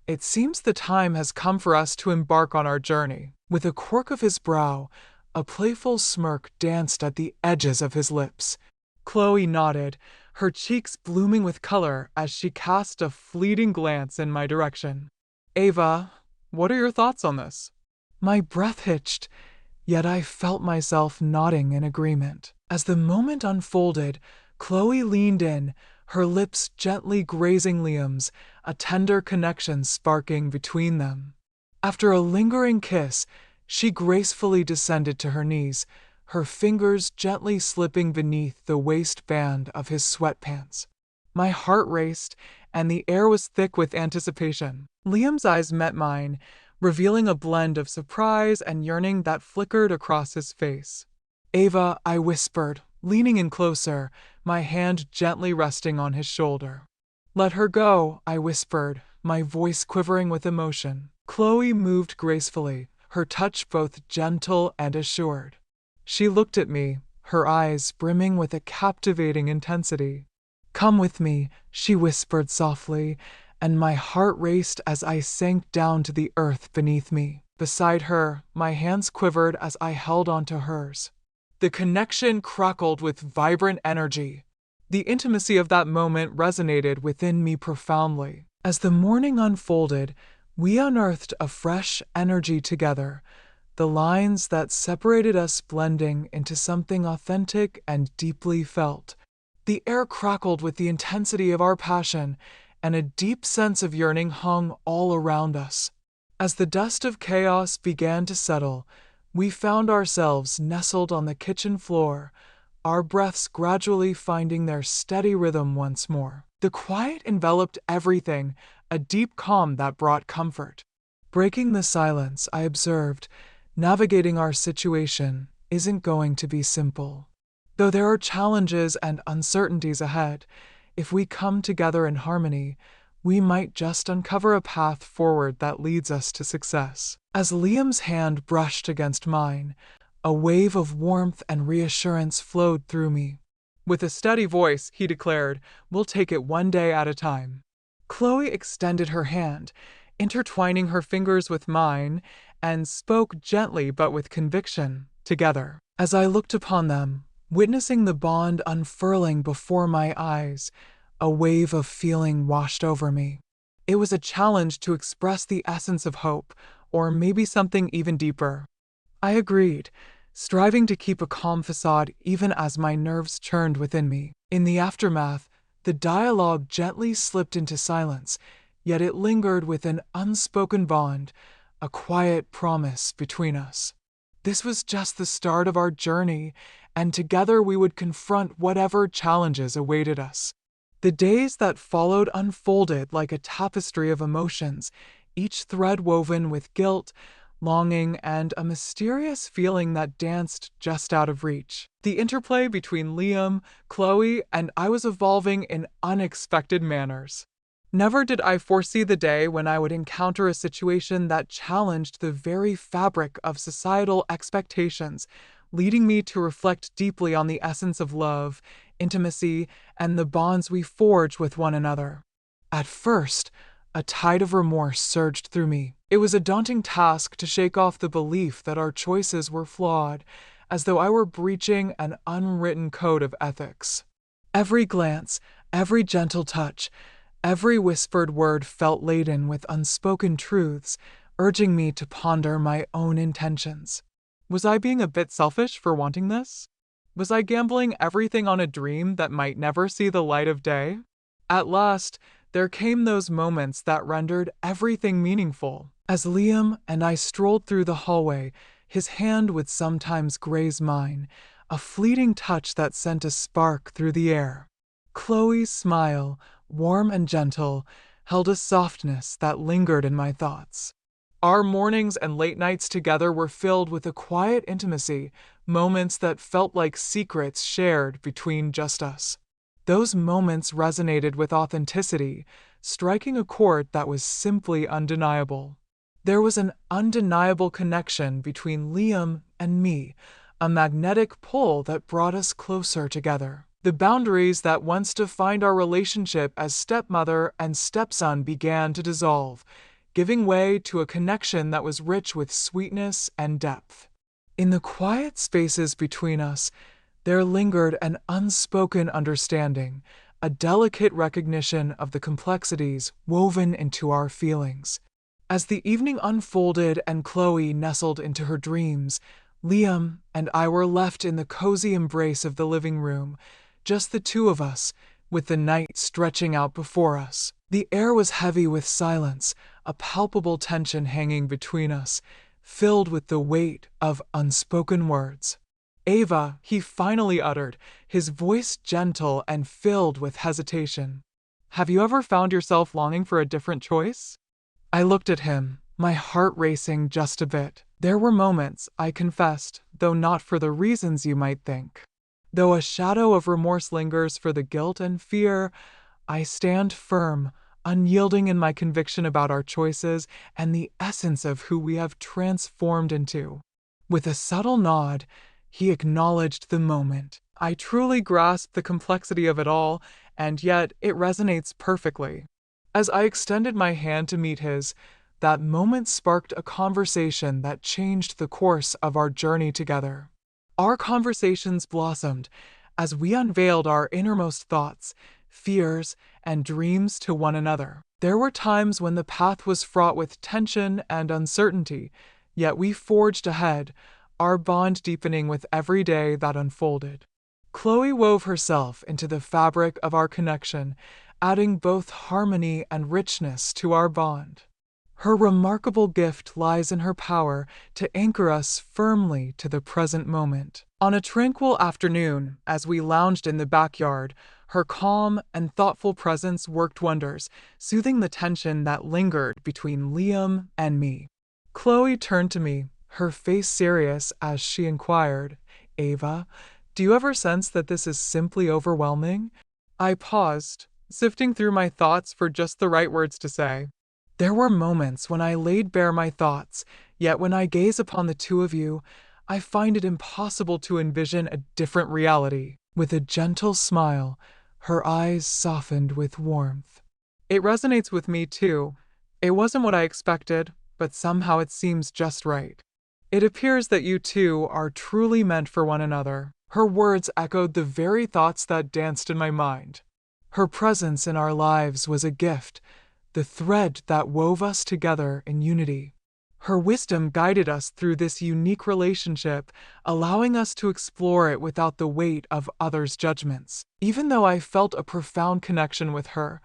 "It seems the time has come for us to embark on our journey." With a quirk of his brow, a playful smirk danced at the edges of his lips. Chloe nodded, her cheeks blooming with color as she cast a fleeting glance in my direction. "Ava, what are your thoughts on this?" My breath hitched, yet I felt myself nodding in agreement. As the moment unfolded, Chloe leaned in, her lips gently grazing Liam's, a tender connection sparking between them. After a lingering kiss, she gracefully descended to her knees, her fingers gently slipping beneath the waistband of his sweatpants. My heart raced, and the air was thick with anticipation. Liam's eyes met mine, revealing a blend of surprise and yearning that flickered across his face. "Ava," I whispered, leaning in closer, my hand gently resting on his shoulder. "Let her go," I whispered, my voice quivering with emotion. Chloe moved gracefully, her touch both gentle and assured. She looked at me, her eyes brimming with a captivating intensity. "Come with me," she whispered softly, and my heart raced as I sank down to the earth beneath me. Beside her, my hands quivered as I held onto hers. The connection crackled with vibrant energy. The intimacy of that moment resonated within me profoundly. As the morning unfolded, we unearthed a fresh energy together, the lines that separated us blending into something authentic and deeply felt. The air crackled with the intensity of our passion, and a deep sense of yearning hung all around us. As the dust of chaos began to settle, we found ourselves nestled on the kitchen floor, our breaths gradually finding their steady rhythm once more. The quiet enveloped everything, a deep calm that brought comfort. Breaking the silence, I observed, navigating our situation isn't going to be simple. Though there are challenges and uncertainties ahead, if we come together in harmony, we might just uncover a path forward that leads us to success. As Liam's hand brushed against mine, a wave of warmth and reassurance flowed through me. With a steady voice, he declared, "We'll take it one day at a time." Chloe extended her hand, intertwining her fingers with mine, and spoke gently but with conviction, "Together." As I looked upon them, witnessing the bond unfurling before my eyes, a wave of feeling washed over me. It was a challenge to express the essence of hope, or maybe something even deeper. I agreed, striving to keep a calm facade even as my nerves churned within me. In the aftermath, the dialogue gently slipped into silence, yet it lingered with an unspoken bond, a quiet promise between us. This was just the start of our journey, and together we would confront whatever challenges awaited us. The days that followed unfolded like a tapestry of emotions, each thread woven with guilt, longing, and a mysterious feeling that danced just out of reach. The interplay between Liam, Chloe, and I was evolving in unexpected manners. Never did I foresee the day when I would encounter a situation that challenged the very fabric of societal expectations, leading me to reflect deeply on the essence of love, intimacy, and the bonds we forge with one another. At first, a tide of remorse surged through me. It was a daunting task to shake off the belief that our choices were flawed, as though I were breaching an unwritten code of ethics. Every glance, every gentle touch, every whispered word felt laden with unspoken truths, urging me to ponder my own intentions. Was I being a bit selfish for wanting this? Was I gambling everything on a dream that might never see the light of day? At last, there came those moments that rendered everything meaningful. As Liam and I strolled through the hallway, his hand would sometimes graze mine, a fleeting touch that sent a spark through the air. Chloe's smile, warm and gentle, held a softness that lingered in my thoughts. Our mornings and late nights together were filled with a quiet intimacy, moments that felt like secrets shared between just us. Those moments resonated with authenticity, striking a chord that was simply undeniable. There was an undeniable connection between Liam and me, a magnetic pull that brought us closer together. The boundaries that once defined our relationship as stepmother and stepson began to dissolve, giving way to a connection that was rich with sweetness and depth. In the quiet spaces between us, there lingered an unspoken understanding, a delicate recognition of the complexities woven into our feelings. As the evening unfolded and Chloe nestled into her dreams, Liam and I were left in the cozy embrace of the living room, just the two of us, with the night stretching out before us. The air was heavy with silence, a palpable tension hanging between us, filled with the weight of unspoken words. "Ava," he finally uttered, his voice gentle and filled with hesitation. "Have you ever found yourself longing for a different choice?" I looked at him, my heart racing just a bit. There were moments, I confessed, though not for the reasons you might think. Though a shadow of remorse lingers for the guilt and fear, I stand firm, unyielding in my conviction about our choices and the essence of who we have transformed into. With a subtle nod, he acknowledged the moment. I truly grasped the complexity of it all, and yet it resonates perfectly. As I extended my hand to meet his, that moment sparked a conversation that changed the course of our journey together. Our conversations blossomed as we unveiled our innermost thoughts, fears, and dreams to one another. There were times when the path was fraught with tension and uncertainty, yet we forged ahead, our bond deepening with every day that unfolded. Chloe wove herself into the fabric of our connection, adding both harmony and richness to our bond. Her remarkable gift lies in her power to anchor us firmly to the present moment. On a tranquil afternoon, as we lounged in the backyard, her calm and thoughtful presence worked wonders, soothing the tension that lingered between Liam and me. Chloe turned to me, her face serious as she inquired, "Ava, do you ever sense that this is simply overwhelming?" I paused, sifting through my thoughts for just the right words to say. There were moments when I laid bare my thoughts, yet when I gaze upon the two of you, I find it impossible to envision a different reality. With a gentle smile, her eyes softened with warmth. It resonates with me too. It wasn't what I expected, but somehow it seems just right. It appears that you two are truly meant for one another. Her words echoed the very thoughts that danced in my mind. Her presence in our lives was a gift, the thread that wove us together in unity. Her wisdom guided us through this unique relationship, allowing us to explore it without the weight of others' judgments. Even though I felt a profound connection with her,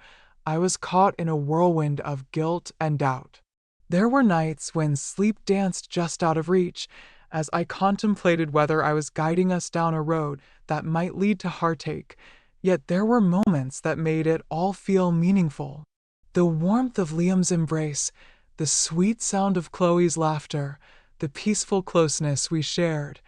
I was caught in a whirlwind of guilt and doubt. There were nights when sleep danced just out of reach, as I contemplated whether I was guiding us down a road that might lead to heartache, yet there were moments that made it all feel meaningful. The warmth of Liam's embrace, the sweet sound of Chloe's laughter, the peaceful closeness we shared,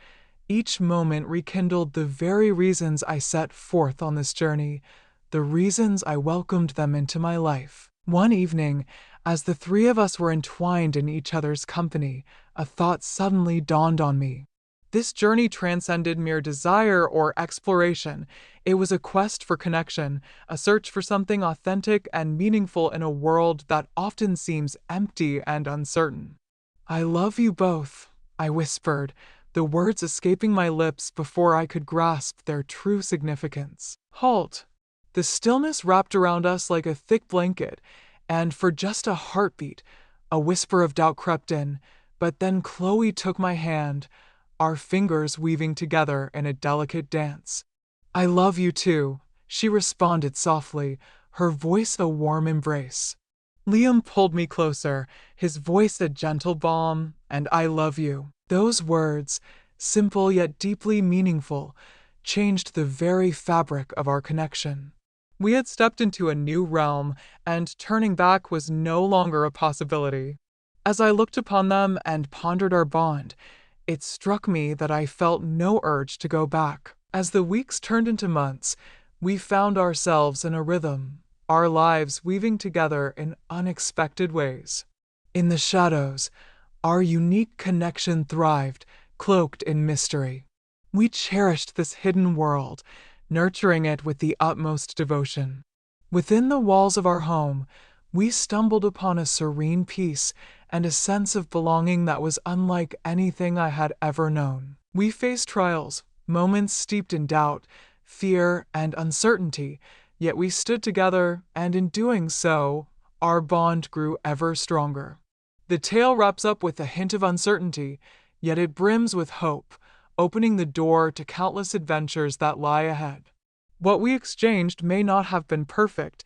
each moment rekindled the very reasons I set forth on this journey, the reasons I welcomed them into my life. One evening, as the three of us were entwined in each other's company, a thought suddenly dawned on me. This journey transcended mere desire or exploration. It was a quest for connection, a search for something authentic and meaningful in a world that often seems empty and uncertain. "I love you both," I whispered, the words escaping my lips before I could grasp their true significance. Halt! The stillness wrapped around us like a thick blanket, and for just a heartbeat, a whisper of doubt crept in, but then Chloe took my hand, our fingers weaving together in a delicate dance. "I love you too," she responded softly, her voice a warm embrace. Liam pulled me closer, his voice a gentle balm, and "I love you." Those words, simple yet deeply meaningful, changed the very fabric of our connection. We had stepped into a new realm, and turning back was no longer a possibility. As I looked upon them and pondered our bond, it struck me that I felt no urge to go back. As the weeks turned into months, we found ourselves in a rhythm, our lives weaving together in unexpected ways. In the shadows, our unique connection thrived, cloaked in mystery. We cherished this hidden world, nurturing it with the utmost devotion. Within the walls of our home, we stumbled upon a serene peace and a sense of belonging that was unlike anything I had ever known. We faced trials, moments steeped in doubt, fear, and uncertainty, yet we stood together, and in doing so, our bond grew ever stronger. The tale wraps up with a hint of uncertainty, yet it brims with hope, opening the door to countless adventures that lie ahead. What we exchanged may not have been perfect,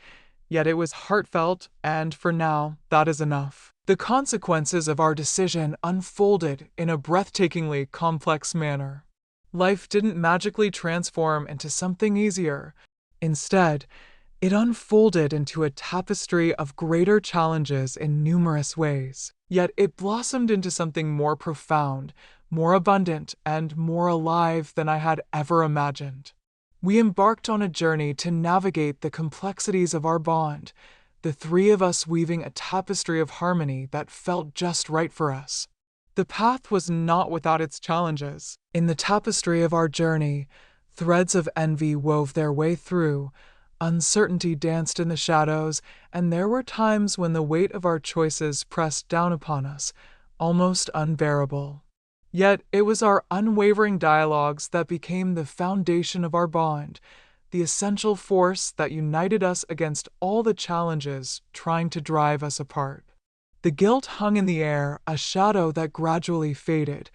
yet it was heartfelt, and for now, that is enough. The consequences of our decision unfolded in a breathtakingly complex manner. Life didn't magically transform into something easier. Instead, it unfolded into a tapestry of greater challenges in numerous ways. Yet it blossomed into something more profound, more abundant, and more alive than I had ever imagined. We embarked on a journey to navigate the complexities of our bond, the three of us weaving a tapestry of harmony that felt just right for us. The path was not without its challenges. In the tapestry of our journey, threads of envy wove their way through, Uncertainty danced in the shadows, and there were times when the weight of our choices pressed down upon us, almost unbearable. Yet it was our unwavering dialogues that became the foundation of our bond, the essential force that united us against all the challenges trying to drive us apart. The guilt hung in the air, a shadow that gradually faded,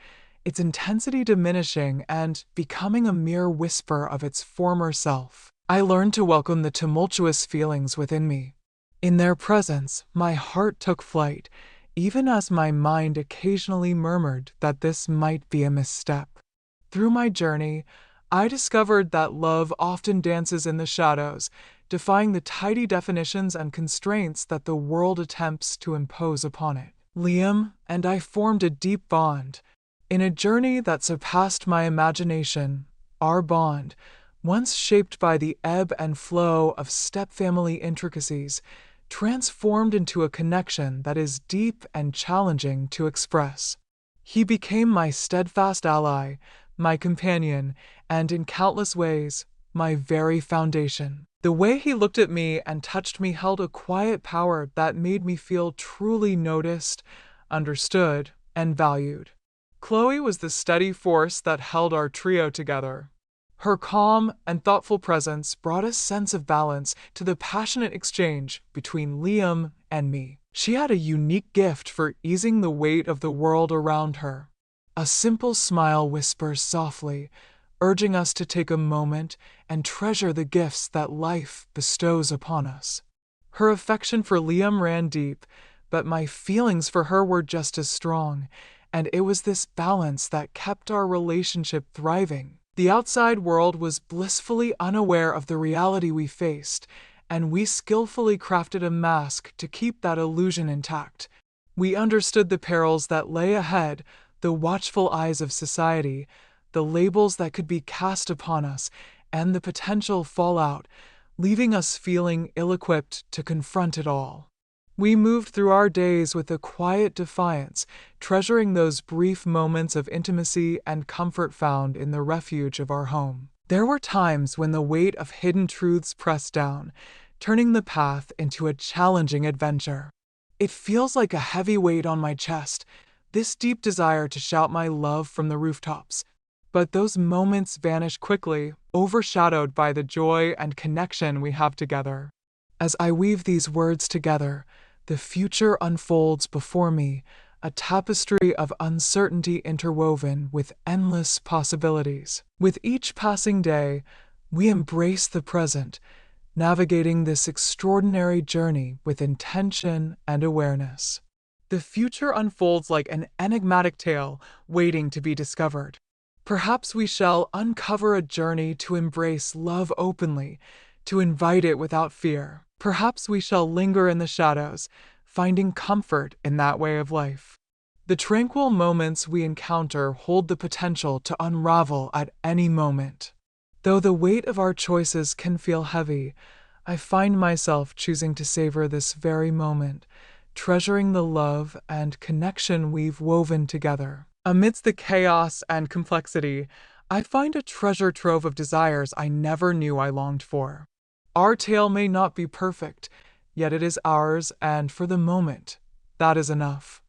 its intensity diminishing and becoming a mere whisper of its former self. I learned to welcome the tumultuous feelings within me. In their presence, my heart took flight, even as my mind occasionally murmured that this might be a misstep. Through my journey, I discovered that love often dances in the shadows, defying the tidy definitions and constraints that the world attempts to impose upon it. Liam and I formed a deep bond. In a journey that surpassed my imagination, our bond, once shaped by the ebb and flow of stepfamily intricacies, transformed into a connection that is deep and challenging to express. He became my steadfast ally, my companion, and in countless ways, my very foundation. The way he looked at me and touched me held a quiet power that made me feel truly noticed, understood, and valued. Chloe was the steady force that held our trio together. Her calm and thoughtful presence brought a sense of balance to the passionate exchange between Liam and me. She had a unique gift for easing the weight of the world around her. A simple smile whispers softly, urging us to take a moment and treasure the gifts that life bestows upon us. Her affection for Liam ran deep, but my feelings for her were just as strong, and it was this balance that kept our relationship thriving. The outside world was blissfully unaware of the reality we faced, and we skillfully crafted a mask to keep that illusion intact. We understood the perils that lay ahead, the watchful eyes of society, the labels that could be cast upon us, and the potential fallout, leaving us feeling ill-equipped to confront it all. We moved through our days with a quiet defiance, treasuring those brief moments of intimacy and comfort found in the refuge of our home. There were times when the weight of hidden truths pressed down, turning the path into a challenging adventure. It feels like a heavy weight on my chest, this deep desire to shout my love from the rooftops. But those moments vanish quickly, overshadowed by the joy and connection we have together. As I weave these words together, the future unfolds before me, a tapestry of uncertainty interwoven with endless possibilities. With each passing day, we embrace the present, navigating this extraordinary journey with intention and awareness. The future unfolds like an enigmatic tale waiting to be discovered. Perhaps we shall uncover a journey to embrace love openly, to invite it without fear. Perhaps we shall linger in the shadows, finding comfort in that way of life. The tranquil moments we encounter hold the potential to unravel at any moment. Though the weight of our choices can feel heavy, I find myself choosing to savor this very moment, treasuring the love and connection we've woven together. Amidst the chaos and complexity, I find a treasure trove of desires I never knew I longed for. Our tale may not be perfect, yet it is ours, and for the moment, that is enough.